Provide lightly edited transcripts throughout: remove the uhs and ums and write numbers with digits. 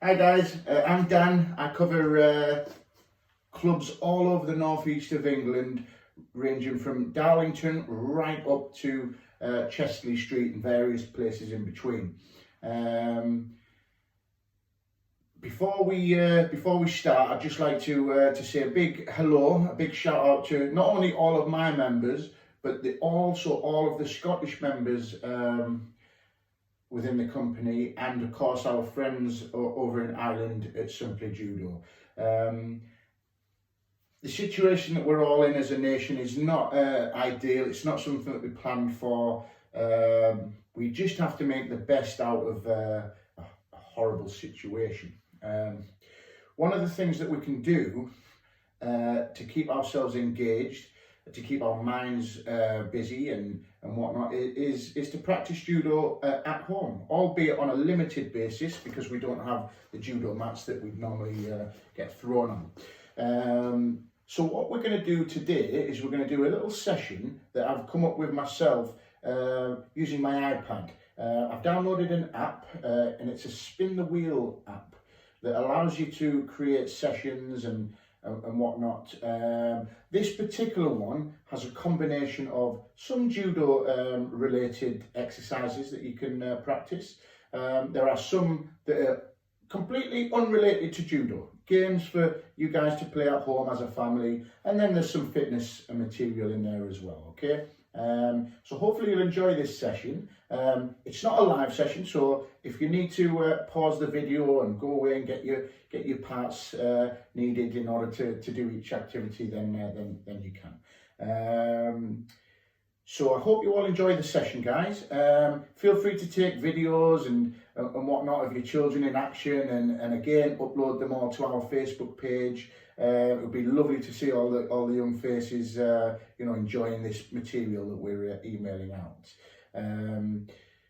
Hi guys, I'm Dan. I cover clubs all over the northeast of England, ranging from Darlington right up to Chesley Street and various places in between. Before we start, I'd just like to say a big hello, a big shout out to not only all of my members, but also all of the Scottish members within the company, and of course our friends over in Ireland at Simply Judo. The situation that we're all in as a nation is not ideal. It's not something that we planned for. We just have to make the best out of a horrible situation. One of the things that we can do to keep ourselves engaged, to keep our minds busy and whatnot, is to practice judo at home, albeit on a limited basis because we don't have the judo mats that we'd normally get thrown on. So what we're going to do today is we're going to do a little session that I've come up with myself using my iPad. I've downloaded an app and it's a spin the wheel app that allows you to create sessions and whatnot. This particular one has a combination of some judo related exercises that you can practice. There are some that are completely unrelated to judo, games for you guys to play at home as a family, and then there's some fitness material in there as well, okay? So hopefully you'll enjoy this session. It's not a live session, so if you need to pause the video and go away and get your parts needed in order to do each activity, then you can. So I hope you all enjoy the session, guys. Feel free to take videos and whatnot of your children in action, and again upload them all to our Facebook page. It would be lovely to see all the young faces, enjoying this material that we're emailing out.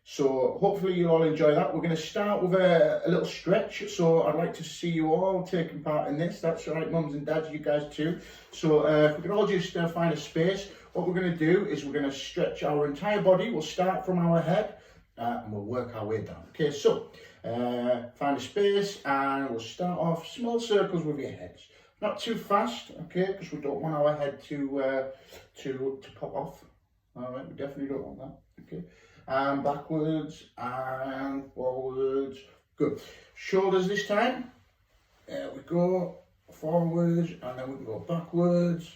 So hopefully you'll all enjoy that. We're going to start with a little stretch. So I'd like to see you all taking part in this. That's right, mums and dads, you guys too. So if we can all just find a space. What we're going to do is we're going to stretch our entire body. We'll start from our head and we'll work our way down. Okay, so find a space and we'll start off small circles with your heads. Not too fast, okay, because we don't want our head to pop off. All right, we definitely don't want that. Okay, and backwards and forwards. Good. Shoulders this time. There we go. Forwards, and then we can go backwards.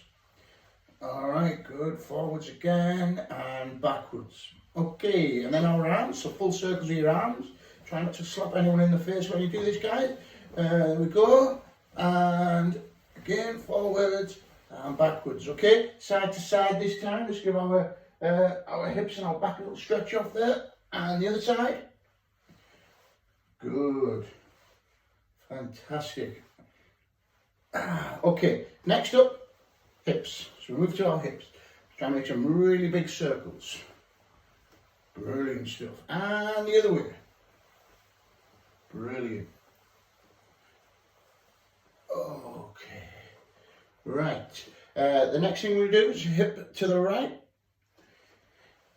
All right, good. Forwards again and backwards. Okay, and then our arms. So full circles of your arms. Try not to slap anyone in the face when you do this, guys. There we go. And again, forwards and backwards. Okay, side to side this time. Just give our hips and our back a little stretch off there. And the other side. Good. Fantastic. Okay, next up, hips. So we move to our hips. Try and make some really big circles. Brilliant stuff. And the other way. Brilliant. Okay. Right. The next thing we do is hip to the right,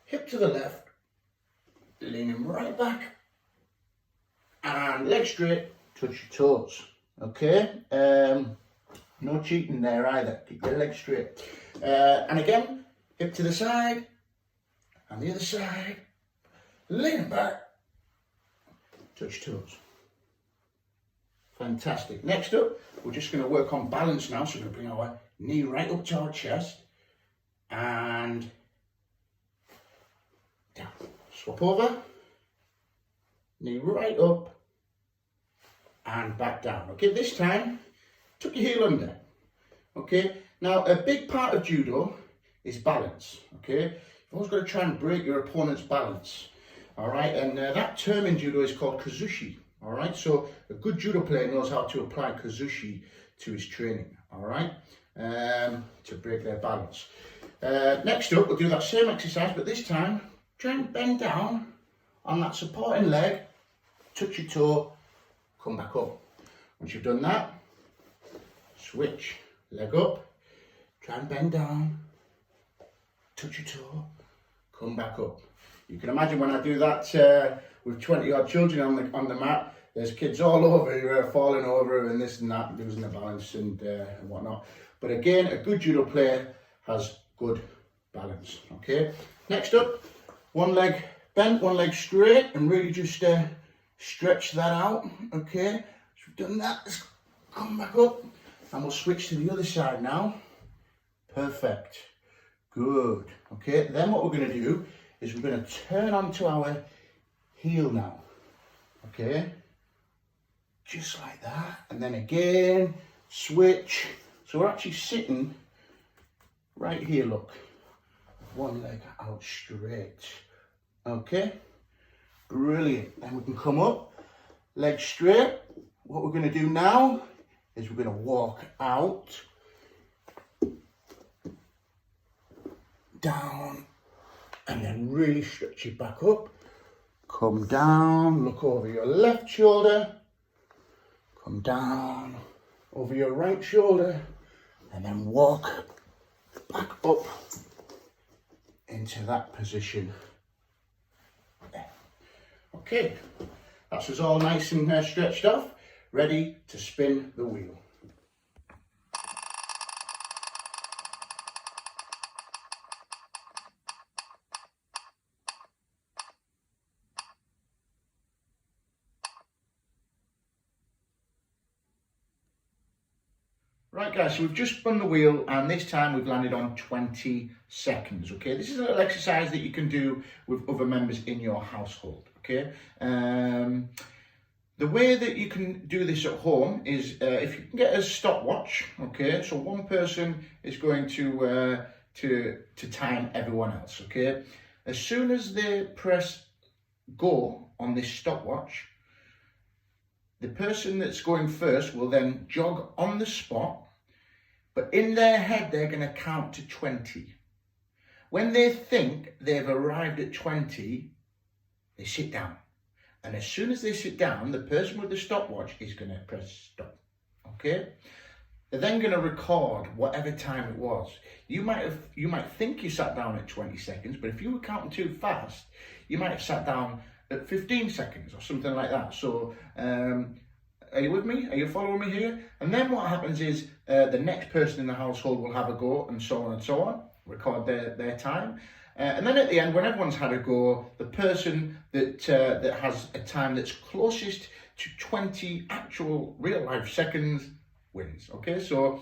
hip to the left, leaning right back, and leg straight, touch your toes. Okay? No cheating there either. Keep your legs straight. And again, hip to the side, and the other side, leaning back, touch toes. Fantastic. Next up, we're just going to work on balance now. So we're going to bring our knee right up to our chest and down. Swap over, knee right up and back down. Okay, this time, tuck your heel under. Okay, now a big part of judo is balance. Okay, you've always got to try and break your opponent's balance. All right, and that term in judo is called kazushi. All right, so a good judo player knows how to apply kazushi to his training. All right, to break their balance. Next up, we'll do that same exercise, but this time try and bend down on that supporting leg, touch your toe, come back up. Once you've done that, switch, leg up, try and bend down, touch your toe, come back up. You can imagine when I do that with 20 odd children on the mat, there's kids all over who are falling over and this and that, losing their balance and whatnot. But again, a good judo player has good balance. Okay, next up, one leg bent, one leg straight, and really just stretch that out. Okay, so we've done that. Let's come back up and we'll switch to the other side now. Perfect. Good. Okay, then what we're going to do is we're going to turn onto our heel now. Okay, just like that, and then again switch. So we're actually sitting right here, look, one leg out straight. Okay, brilliant. Then we can come up, leg straight. What we're going to do now is we're going to walk out, down, and then really stretch it back up. Come down, look over your left shoulder, come down over your right shoulder, and then walk back up into that position. Okay, that's us all nice and stretched off, ready to spin the wheel. Right guys, so we've just spun the wheel and this time we've landed on 20 seconds, okay? This is a little exercise that you can do with other members in your household, okay? The way that you can do this at home is if you can get a stopwatch, okay? So one person is going to time everyone else, okay? As soon as they press go on this stopwatch, the person that's going first will then jog on the spot, but in their head, they're going to count to 20. When they think they've arrived at 20, they sit down. And as soon as they sit down, the person with the stopwatch is going to press stop, okay? They're then going to record whatever time it was. You might think you sat down at 20 seconds, but if you were counting too fast, you might have sat down at 15 seconds or something like that. So are you with me? Are you following me here? And then what happens is the next person in the household will have a go, and so on and so on, record their time. And then at the end, when everyone's had a go, the person that has a time that's closest to 20 actual real life seconds wins. Okay, so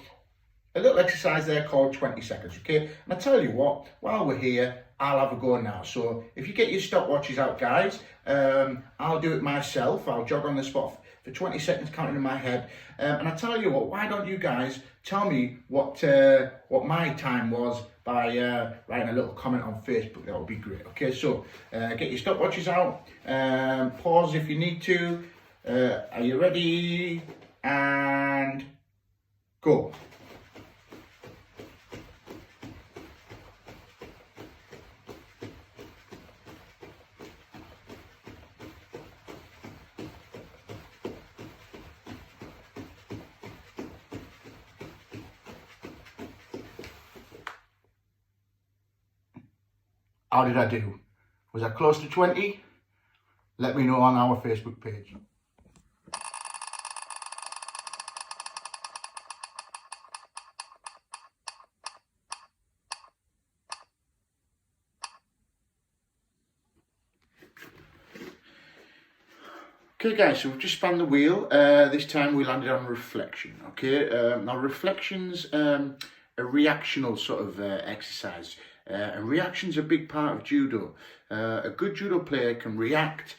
a little exercise there called 20 seconds. Okay, and I tell you what, while we're here, I'll have a go now. So if you get your stopwatches out, guys, I'll do it myself. I'll jog on the spot for 20 seconds, counting in my head. And I tell you what, why don't you guys tell me what my time was by writing a little comment on Facebook? That would be great. Okay, so get your stopwatches out. Pause if you need to. Are you ready? And go. How did I do? Was I close to 20? Let me know on our Facebook page. Okay guys, so we've just spun the wheel. This time we landed on reflection, okay? Now reflection's a reactional sort of exercise. And reaction's a big part of judo. A good judo player can react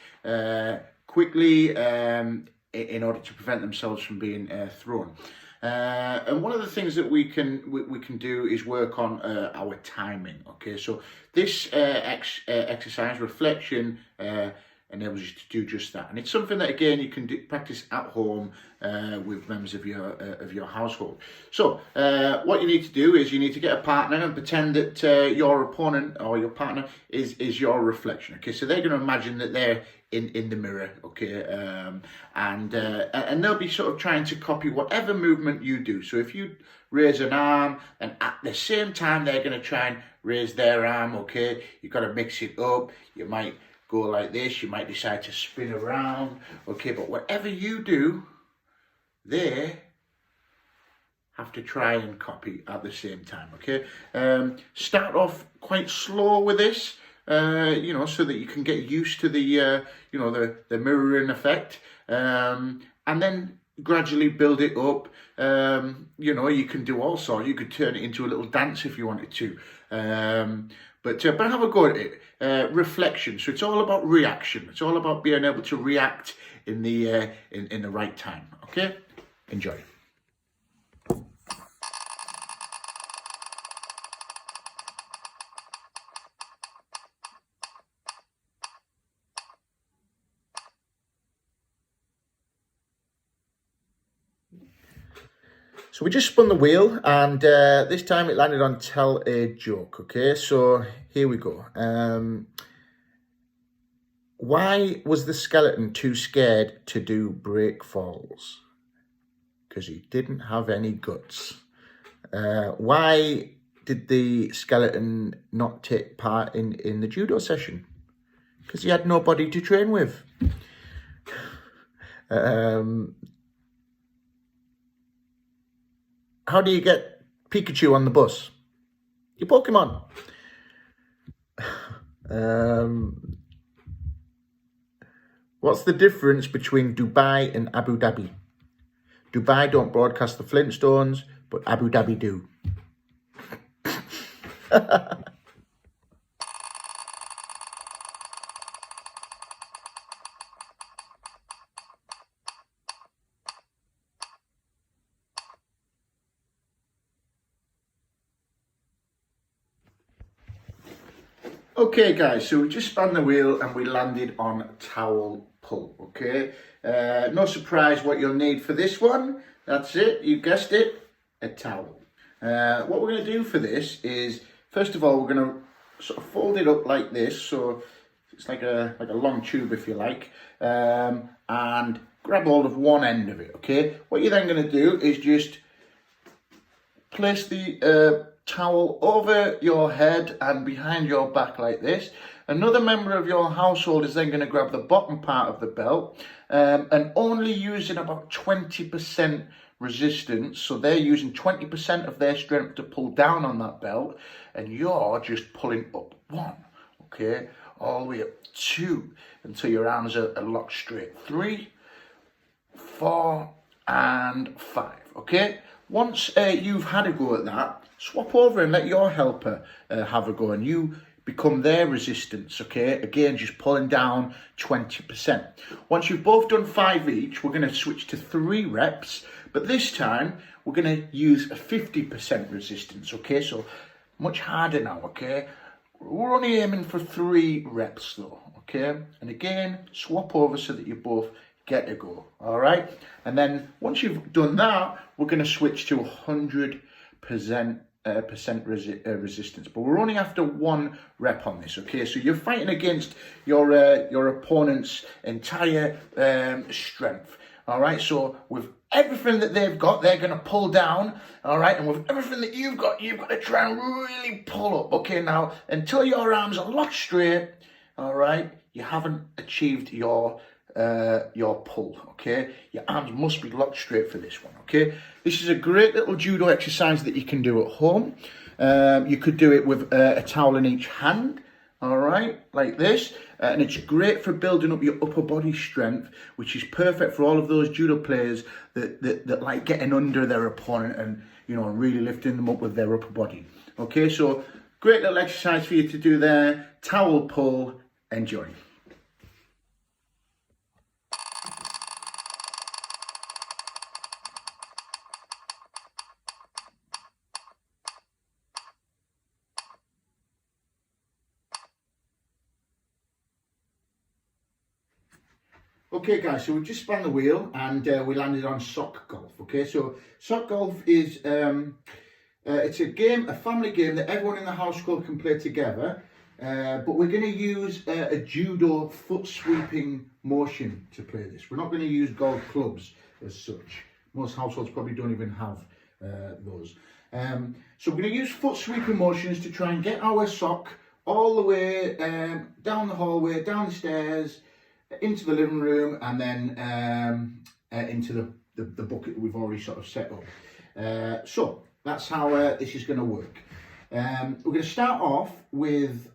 quickly in order to prevent themselves from being thrown. And one of the things that we can do is work on our timing. Okay, so this exercise, reflection, enables you to do just that, and it's something that again you can practice at home with members of your household. So what you need to do is you need to get a partner and pretend that your opponent or your partner is your reflection. Okay, so they're going to imagine that they're in the mirror. Okay, and they'll be sort of trying to copy whatever movement you do. So if you raise an arm, and at the same time they're going to try and raise their arm. Okay, you've got to mix it up. You might go like this, you might decide to spin around, okay, but whatever you do, they have to try and copy at the same time, okay? Start off quite slow with this, you know, so that you can get used to the, you know, the mirroring effect, and then gradually build it up. You know, you can do all sorts. You could turn it into a little dance if you wanted to. But have a go at it. Reflection. So it's all about reaction. It's all about being able to react in the in the right time. Okay, enjoy. So we just spun the wheel, and this time it landed on tell a joke, okay? So here we go. Why was the skeleton too scared to do break falls? Because he didn't have any guts. Why did the skeleton not take part in the judo session? Because he had nobody to train with. How do you get Pikachu on the bus? Your Pokemon. What's the difference between Dubai and Abu Dhabi? Dubai don't broadcast the Flintstones, but Abu Dhabi do. Okay guys, so we just spun the wheel and we landed on towel pull, okay? No surprise what you'll need for this one. That's it, you guessed it, a towel. What we're going to do for this is, first of all, we're going to sort of fold it up like this, so it's like a long tube if you like, and grab hold of one end of it, okay? What you're then going to do is just place the towel over your head and behind your back like this. Another member of your household is then going to grab the bottom part of the belt, and only using about 20% resistance, so they're using 20% of their strength to pull down on that belt, and you're just pulling up 1, okay, all the way up 2 until your arms are locked straight. 3, 4 and 5, okay? Once you've had a go at that, swap over and let your helper have a go, and you become their resistance, okay? Again, just pulling down 20%. Once you've both done 5 each, we're going to switch to 3 reps, but this time we're going to use a 50% resistance, okay? So much harder now, okay? We're only aiming for 3 reps though, okay? And again, swap over so that you both get a go, all right? And then once you've done that, we're going to switch to 100% resistance, but we're only after 1 rep on this, okay? So you're fighting against your opponent's entire strength, all right? So with everything that they've got, they're going to pull down, all right? And with everything that you've got to try and really pull up, okay? Now, until your arms are locked straight, all right, you haven't achieved your pull, okay? Your arms must be locked straight for this one, okay? This is a great little judo exercise that you can do at home. You could do it with a towel in each hand, all right, like this. And it's great for building up your upper body strength, which is perfect for all of those judo players that like getting under their opponent and, you know, really lifting them up with their upper body. Okay, so great little exercise for you to do there. Towel pull, enjoy. Okay guys, so we just spun the wheel and we landed on sock golf, okay? So sock golf is, it's a family game that everyone in the household can play together, but we're going to use a judo foot sweeping motion to play this. We're not going to use golf clubs as such. Most households probably don't even have those. So we're going to use foot sweeping motions to try and get our sock all the way down the hallway, down the stairs, into the living room, and then into the bucket we've already sort of set up. So that's how this is going to work. We're going to start off with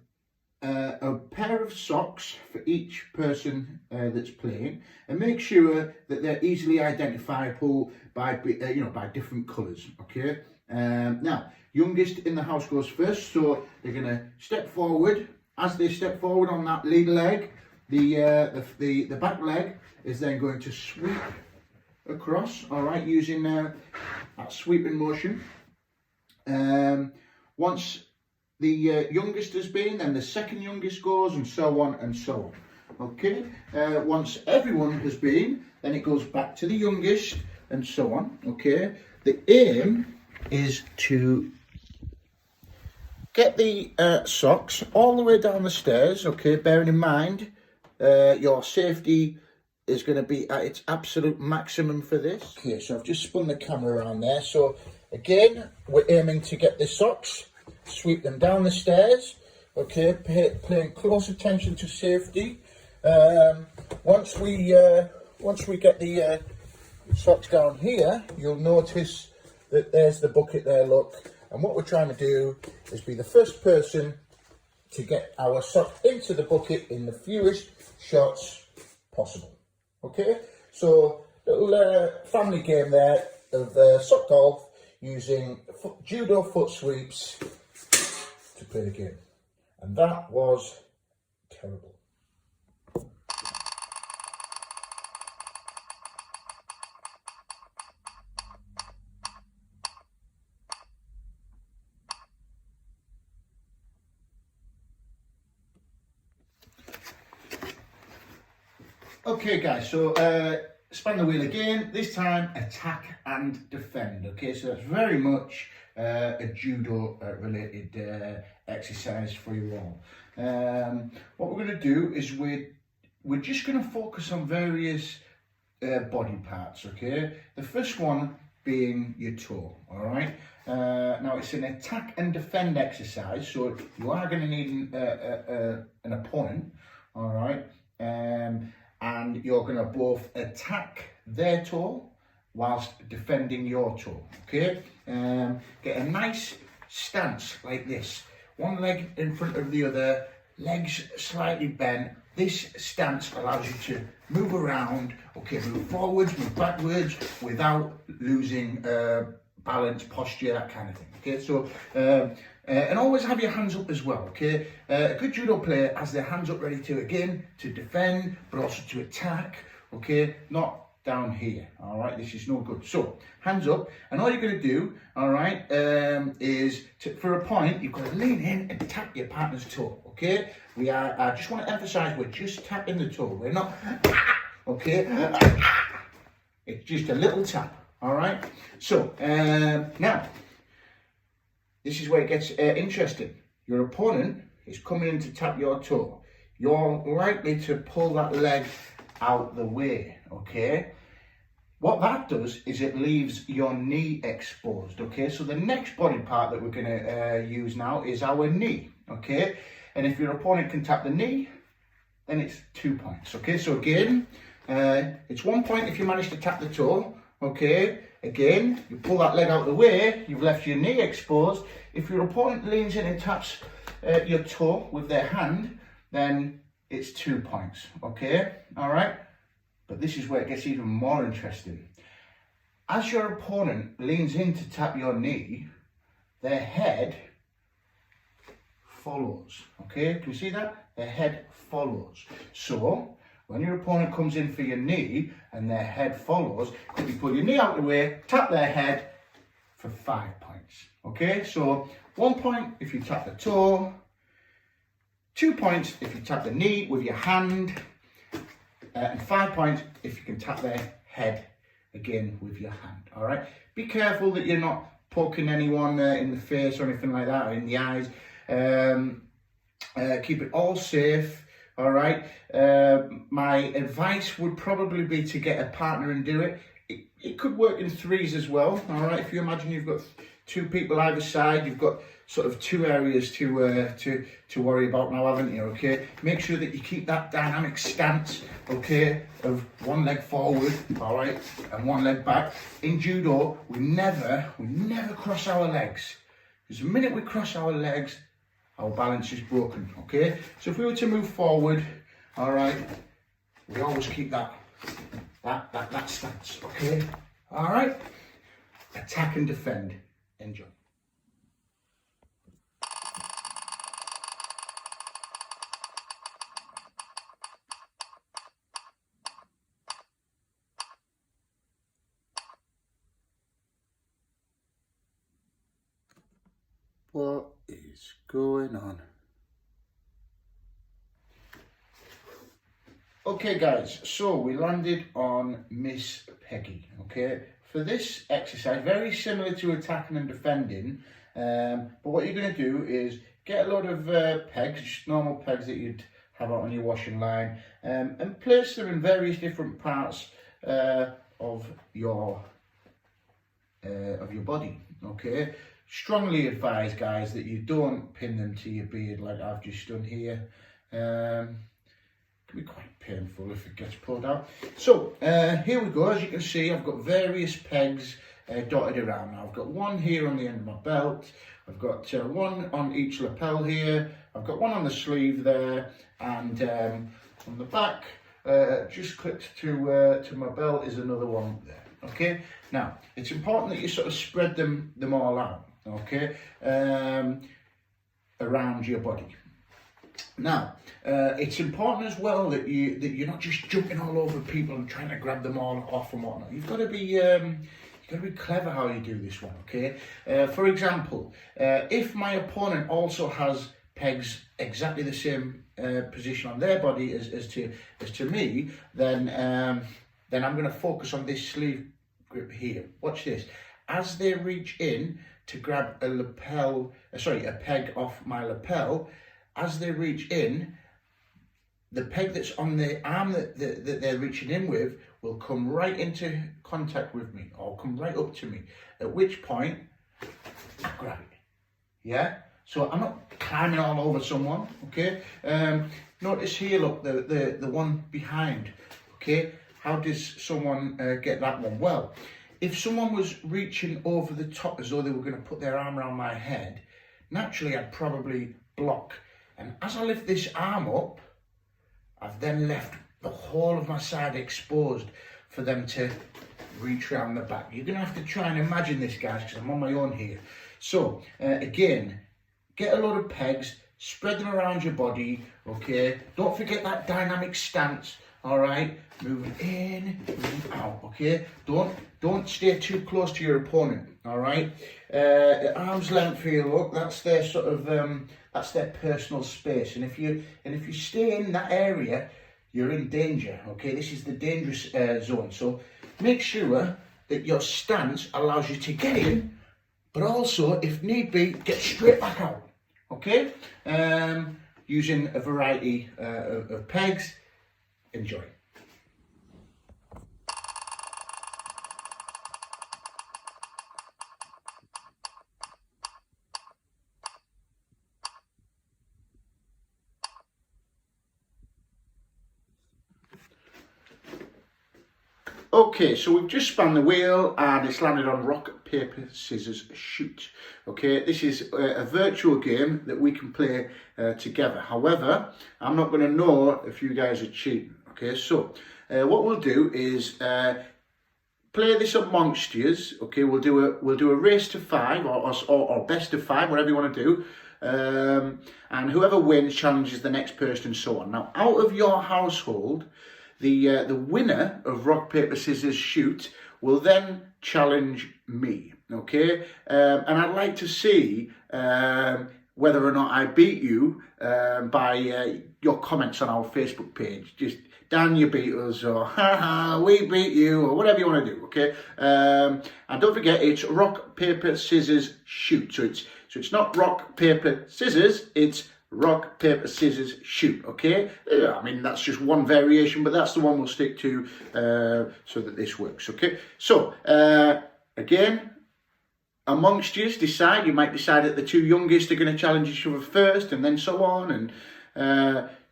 a pair of socks for each person that's playing, and make sure that they're easily identifiable by by different colours. Okay. Now, youngest in the house goes first, so they're going to step forward. As they step forward on that lead leg, the back leg is then going to sweep across. All right, using that sweeping motion. Once the youngest has been, then the second youngest goes, and so on and so on. Okay, once everyone has been, then it goes back to the youngest, and so on. Okay, the aim is to get the socks all the way down the stairs. Okay, bearing in mind your safety is going to be at its absolute maximum for this. Okay, so I've just spun the camera around there. So again, we're aiming to get the socks, sweep them down the stairs. Okay, paying close attention to safety. Once we get the socks down here, you'll notice that there's the bucket there, look. And what we're trying to do is be the first person to get our sock into the bucket in the fewest shots possible. Okay, so little family game there of sock golf using judo foot sweeps to play the game. And that was terrible. Okay guys, so span the wheel again, this time attack and defend. Okay, so that's very much a judo related exercise for you all. What we're going to do is we're just going to focus on various body parts. Okay, the first one being your toe. All right, now it's an attack and defend exercise, so you are going to need an opponent. All right, and you're going to both attack their toe whilst defending your toe. Okay, get a nice stance like this, one leg in front of the other, legs slightly bent. This stance allows you to move around, okay, move forwards, move backwards without losing balance, posture, that kind of thing. Okay, so and always have your hands up as well. Okay, a good judo player has their hands up ready to, again, to defend, but also to attack. Okay, not down here. All right, this is no good. So hands up, and all you're going to do, all right, is for a point, you've got to lean in and tap your partner's toe. Okay, we are. I just want to emphasise, we're just tapping the toe. We're not. Okay, it's just a little tap. All right. So now, this is where it gets interesting. Your opponent is coming in to tap your toe. You're likely to pull that leg out the way. Okay. What that does is it leaves your knee exposed. Okay. So the next body part that we're going to use now is our knee. Okay. And if your opponent can tap the knee, then it's 2 points. Okay. So again, it's 1 point if you manage to tap the toe. Okay, again, you pull that leg out the way, you've left your knee exposed. If your opponent leans in and taps your toe with their hand, then it's 2 points. Okay, all right? But this is where it gets even more interesting. As your opponent leans in to tap your knee, their head follows. Okay, can you see that? Their head follows. So, when your opponent comes in for your knee and their head follows, if you pull your knee out of the way, tap their head for 5 points. Okay, so 1 point if you tap the toe, 2 points if you tap the knee with your hand, and 5 points if you can tap their head again with your hand. All right, be careful that you're not poking anyone in the face or anything like that, or in the eyes. Keep it all safe. All right, my advice would probably be to get a partner and do it. It could work in threes as well. All right, if you imagine you've got two people either side, you've got sort of two areas to worry about now, haven't you? Okay, make sure that you keep that dynamic stance, okay, of one leg forward, all right, and one leg back. In judo, we never cross our legs, because the minute we cross our legs, our balance is broken. Okay, so if we were to move forward, all right, we always keep that stance. Okay, all right, attack and defend. Enjoy. What is going on? Okay guys, so we landed on Miss Peggy, okay? For this exercise, very similar to attacking and defending, but what you're going to do is get a load of pegs, just normal pegs that you'd have out on your washing line, and place them in various different parts of your body, okay? Strongly advise, guys, that you don't pin them to your beard like I've just done here. Can be quite painful if it gets pulled out. So here we go. As you can see, I've got various pegs dotted around. Now, I've got one here on the end of my belt. I've got one on each lapel here. I've got one on the sleeve there, and on the back, just clipped to my belt, is another one there. Okay. Now, it's important that you sort of spread them all out. Okay, around your body. Now, it's important as well that you're not just jumping all over people and trying to grab them all off and whatnot. You've got to be clever how you do this one. Okay. For example, if my opponent also has pegs exactly the same position on their body as to me, then I'm going to focus on this sleeve grip here. Watch this. As they reach in to grab a peg off my lapel, as they reach in, the peg that's on the arm that they're reaching in with will come right into contact with me, or come right up to me, at which point I grab it. Yeah? So I'm not climbing all over someone, okay? Notice here, look, the one behind, okay? How does someone get that one? Well, if someone was reaching over the top as though they were going to put their arm around my head, naturally I'd probably block. And as I lift this arm up, I've then left the whole of my side exposed for them to reach around the back. You're going to have to try and imagine this, guys, because I'm on my own here. So, again, get a load of pegs, spread them around your body, okay? Don't forget that dynamic stance, all right? Moving in, moving out, okay? Don't stay too close to your opponent, all right? At arm's length here, look, that's their sort of, that's their personal space. And if you stay in that area, you're in danger, okay? This is the dangerous zone. So make sure that your stance allows you to get in, but also, if need be, get straight back out, okay? Using a variety of pegs. Enjoy. Okay, so we've just spun the wheel and it's landed on rock, paper, scissors, shoot. Okay, this is a virtual game that we can play together. However, I'm not going to know if you guys are cheating. Okay, so what we'll do is play this amongst yous. Okay, we'll do a race to 5 or best of 5, whatever you want to do. And whoever wins challenges the next person and so on. Now, out of your household, the winner of rock, paper, scissors, shoot will then challenge me, okay? And I'd like to see whether or not I beat you by your comments on our Facebook page. Just, Dan, you beat us, or haha, we beat you, or whatever you want to do, okay? And don't forget, it's rock, paper, scissors, shoot. So it's not rock, paper, scissors, it's rock, paper, scissors, shoot, okay? I mean, that's just one variation, but that's the one we'll stick to so that this works, okay? So, again, amongst you decide. You might decide that the two youngest are going to challenge each other first and then so on, and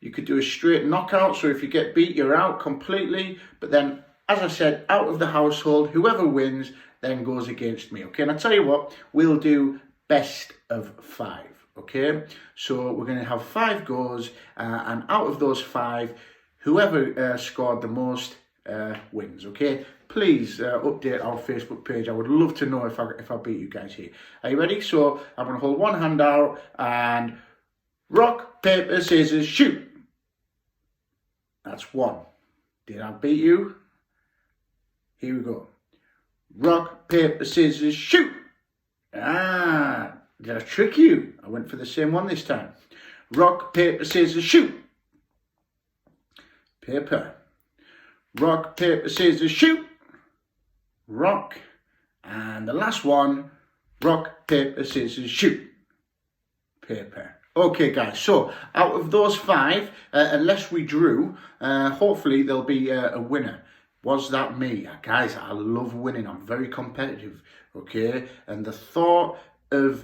you could do a straight knockout, so if you get beat, you're out completely, but then, as I said, out of the household, whoever wins then goes against me, okay? And I tell you what, we'll do best of 5. Okay, so we're going to have 5 goes, and out of those 5, whoever scored the most wins. Okay, please update our Facebook page. I would love to know if I beat you guys here. Are you ready? So I'm going to hold one hand out and rock, paper, scissors, shoot. That's 1. Did I beat you? Here we go. Rock, paper, scissors, shoot. Did I trick you? I went for the same one this time. Rock, paper, scissors, shoot. Paper. Rock, paper, scissors, shoot. Rock. And the last one, rock, paper, scissors, shoot. Paper. Okay, guys, so out of those 5, unless we drew, hopefully there'll be a winner. Was that me? Guys, I love winning. I'm very competitive, okay? And the thought of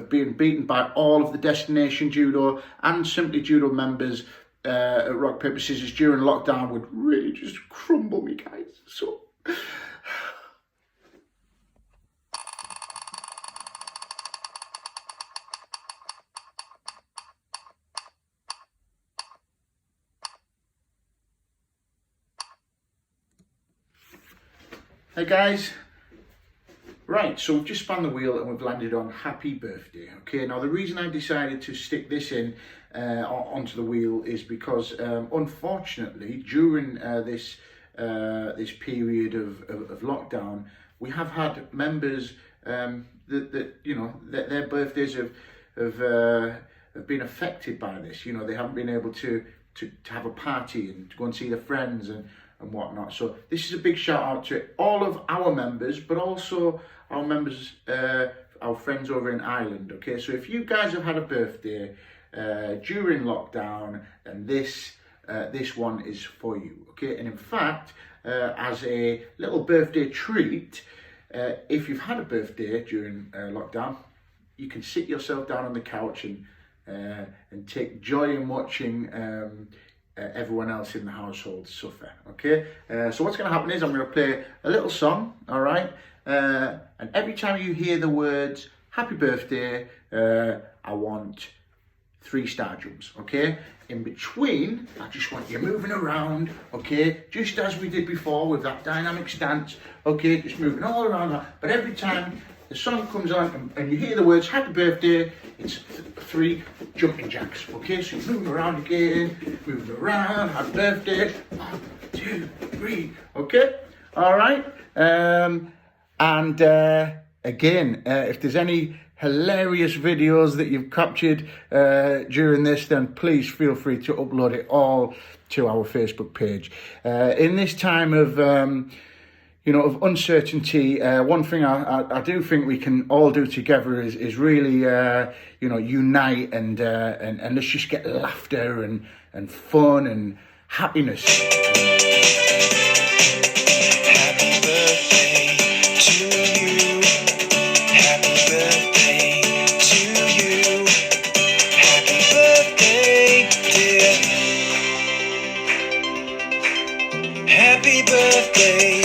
being beaten by all of the Destination Judo and Simply Judo members at Rock, Paper, Scissors during lockdown would really just crumble me, guys. So... Hey guys, right, so we've just spun the wheel and we've landed on happy birthday. Okay, now the reason I decided to stick this in onto the wheel is because unfortunately during this period of lockdown, we have had members that you know that their birthdays have been affected by this. You know, they haven't been able to have a party and to go and see their friends and whatnot. So this is a big shout out to all of our members, but also our members, our friends over in Ireland. Okay, so if you guys have had a birthday during lockdown, then this one is for you. Okay, and in fact, as a little birthday treat, if you've had a birthday during lockdown, you can sit yourself down on the couch and take joy in watching everyone else in the household suffer. Okay, so what's going to happen is I'm going to play a little song, all right, and every time you hear the words happy birthday, I want 3 star jumps. Okay, in between I just want you moving around, okay, just as we did before with that dynamic stance. Okay, just moving all around that, but every time the song comes on and you hear the words happy birthday, it's 3 jumping jacks. Okay, so you're moving around again, moving around, happy birthday, 1, 2, 3, okay, all right. And again, if there's any hilarious videos that you've captured during this, then please feel free to upload it all to our Facebook page. In this time of of uncertainty, one thing I do think we can all do together is really, unite and let's just get laughter and fun and happiness. Happy birthday to you. Happy birthday to you. Happy birthday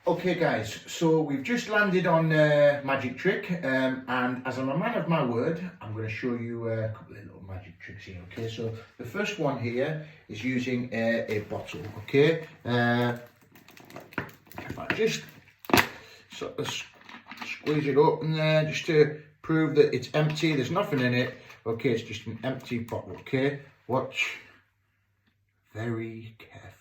Okay guys, so we've just landed on Magic Trick, and as I'm a man of my word, I'm going to show you a couple of little magic tricks here, okay? So the first one here is using a bottle, okay? If I just sort of squeeze it open there, just to prove that it's empty, there's nothing in it, okay? It's just an empty bottle, okay? Watch very carefully.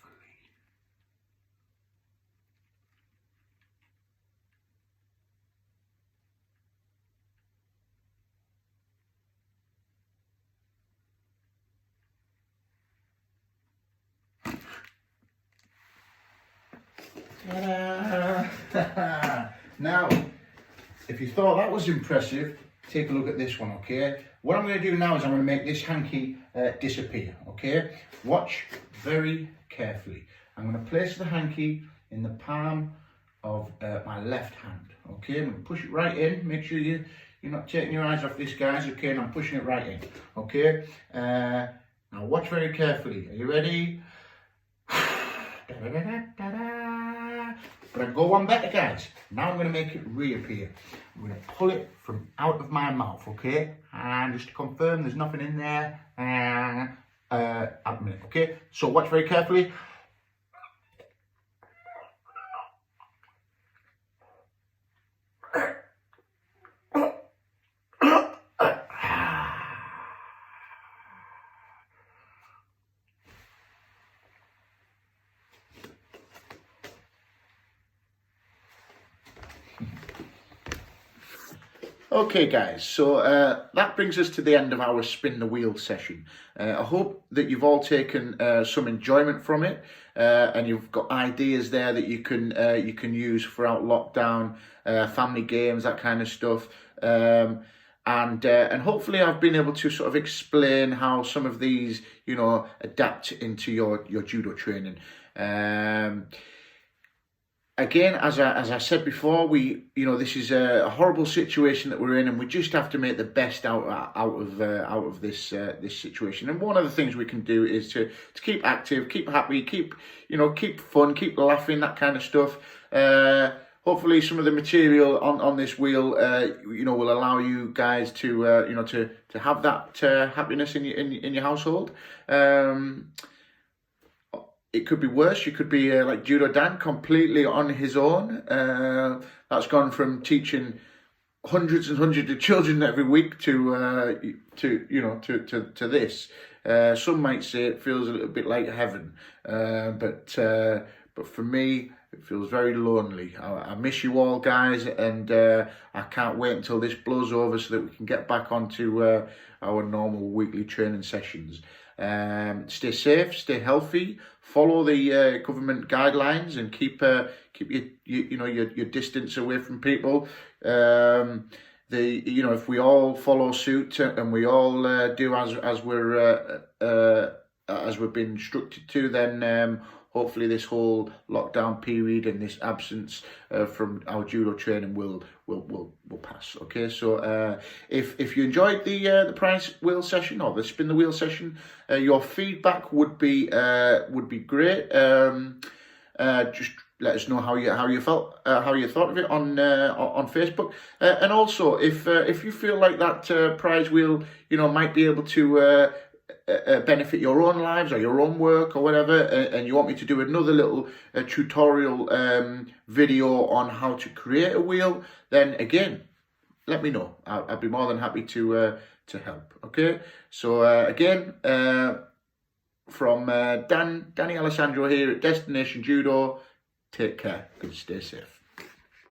Now, if you thought that was impressive, take a look at this one, okay? What I'm going to do now is I'm going to make this hanky disappear, okay? Watch very carefully. I'm going to place the hanky in the palm of my left hand, okay? I'm going to push it right in. Make sure you're not taking your eyes off this, guys, okay? And I'm pushing it right in, okay? Now watch very carefully. Are you ready? But I go one better, guys. Now I'm going to make it reappear. I'm going to pull it from out of my mouth, okay? And just to confirm there's nothing in there. At a minute, okay? So watch very carefully. Okay guys, so that brings us to the end of our spin the wheel session. I hope that you've all taken some enjoyment from it, and you've got ideas there that you can use throughout lockdown, family games, that kind of stuff. And hopefully I've been able to sort of explain how some of these, adapt into your judo training. Again, as I said before, this is a horrible situation that we're in, and we just have to make the best out of this situation. And one of the things we can do is to keep active, keep happy, keep fun, keep laughing, that kind of stuff. Hopefully, some of the material on this wheel, will allow you guys to have that happiness in your household. It could be worse. You could be like Judo Dan, completely on his own. That's gone from teaching hundreds and hundreds of children every week to this. Some might say it feels a little bit like heaven, but for me, it feels very lonely. I miss you all, guys, and I can't wait until this blows over so that we can get back onto our normal weekly training sessions. Stay safe, stay healthy, follow the government guidelines, and keep your distance away from people. If we all follow suit and we all do as we've been instructed to, then hopefully this whole lockdown period and this absence from our judo training will pass. Okay, so if you enjoyed the prize wheel session or the spin the wheel session, your feedback would be great. Just let us know how you felt, how you thought of it on Facebook, and also if you feel like that prize wheel might be able to benefit your own lives or your own work or whatever, and you want me to do another little tutorial video on how to create a wheel, then again, let me know. I'd be more than happy to help. Okay, so again, from Danny Alessandro here at Destination Judo, take care and stay safe.